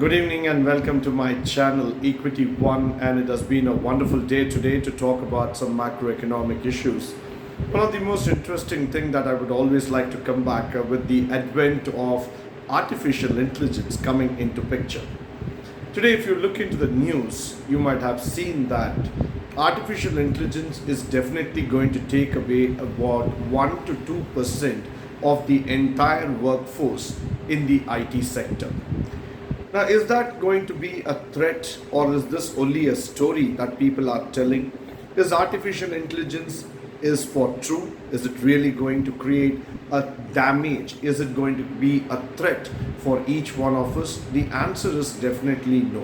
Good evening and welcome to my channel Equity One, and it has been a wonderful day today to talk about some macroeconomic issues. One of the most interesting thing that I would always like to come back with the advent of artificial intelligence coming into picture. Today, if you look into the news, you might have seen that artificial intelligence is definitely going to take away about 1 to 2% of the entire workforce in the IT sector. Now, is that going to be a threat, or is this only a story that people are telling? Is artificial intelligence is for true? Is it really going to create a damage? Is it going to be a threat for each one of us? The answer is definitely no.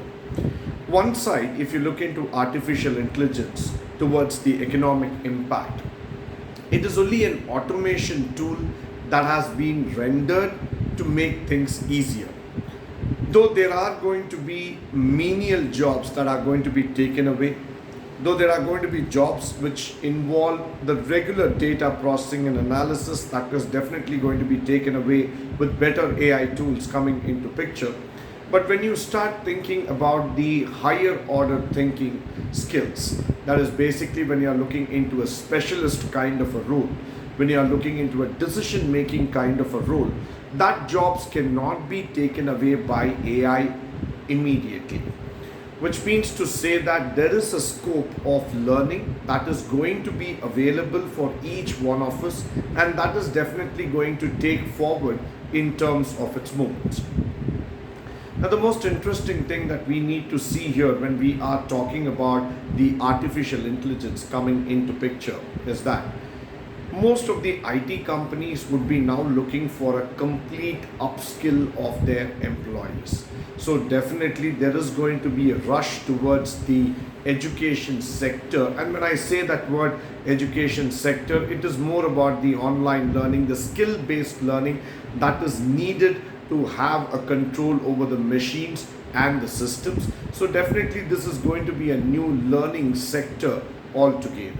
One side, if you look into artificial intelligence towards the economic impact, it is only an automation tool that has been rendered to make things easier. Though there are going to be menial jobs that are going to be taken away, though there are going to be jobs which involve the regular data processing and analysis, that is definitely going to be taken away with better AI tools coming into picture. But when you start thinking about the higher order thinking skills, that is basically when you are looking into a specialist kind of a role, when you are looking into a decision making kind of a role, that jobs cannot be taken away by AI immediately. Which means to say that there is a scope of learning that is going to be available for each one of us, and that is definitely going to take forward in terms of its movements. Now, the most interesting thing that we need to see here when we are talking about the artificial intelligence coming into picture is that most of the IT companies would be now looking for a complete upskill of their employees. So definitely there is going to be a rush towards the education sector. And when I say that word education sector, it is more about the online learning, the skill-based learning that is needed to have a control over the machines and the systems. So definitely this is going to be a new learning sector altogether.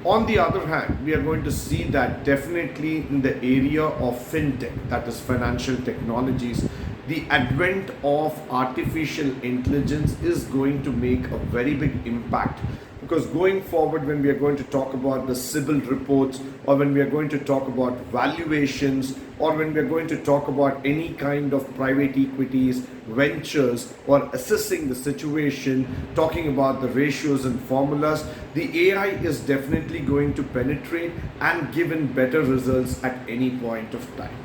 On the other hand, we are going to see that definitely in the area of fintech, that is financial technologies, the advent of artificial intelligence is going to make a very big impact. Because going forward, when we are going to talk about the CIBIL reports, or when we are going to talk about valuations, or when we are going to talk about any kind of private equities, ventures, or assessing the situation, talking about the ratios and formulas, the AI is definitely going to penetrate and give in better results at any point of time.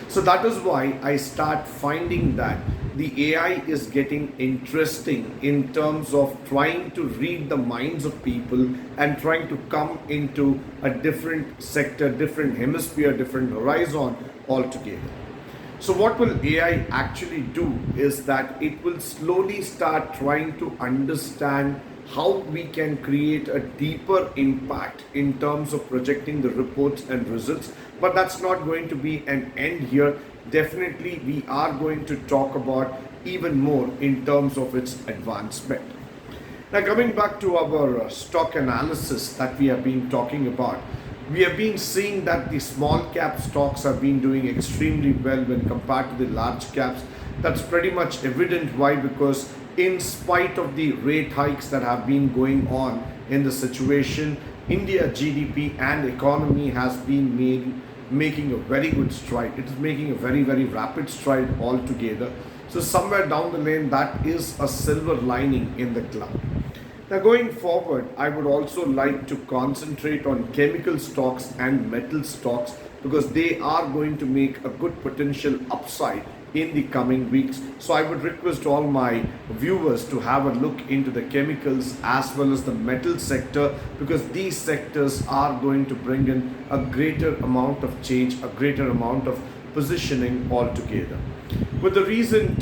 So that is why I start finding that the AI is getting interesting in terms of trying to read the minds of people and trying to come into a different sector, different hemisphere, different horizon altogether. So what will AI actually do is that it will slowly start trying to understand how we can create a deeper impact in terms of projecting the reports and results. But that's not going to be an end here. Definitely we are going to talk about even more in terms of its advancement. Now, coming back to our stock analysis that we have been talking about, we have been seeing that the small cap stocks have been doing extremely well when compared to the large caps. That's pretty much evident. Why? Because in spite of the rate hikes that have been going on in the situation, India GDP and economy has been making a very good stride. It is making a very, very rapid stride altogether. So somewhere down the lane, that is a silver lining in the cloud. Now, going forward, I would also like to concentrate on chemical stocks and metal stocks because they are going to make a good potential upside in the coming weeks. So I would request all my viewers to have a look into the chemicals as well as the metal sector, because these sectors are going to bring in a greater amount of change, a greater amount of positioning altogether. With the recent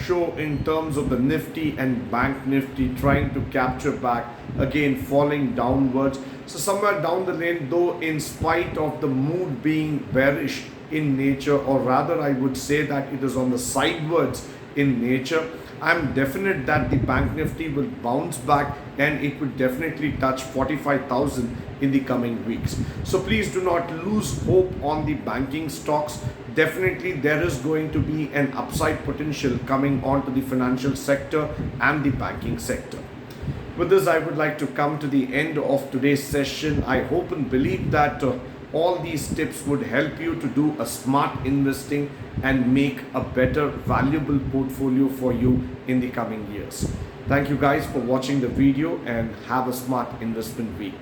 show in terms of the Nifty and Bank Nifty trying to capture back, again falling downwards. So somewhere down the lane, though, in spite of the mood being bearish in nature, or rather I would say that it is on the sidewards in nature, I'm definite that the Bank Nifty will bounce back and it will definitely touch 45,000 in the coming weeks. So please do not lose hope on the banking stocks. Definitely there is going to be an upside potential coming onto the financial sector and the banking sector. With this, I would like to come to the end of today's session. I hope and believe that all these tips would help you to do a smart investing and make a better, valuable portfolio for you in the coming years. Thank you guys for watching the video and have a smart investment week.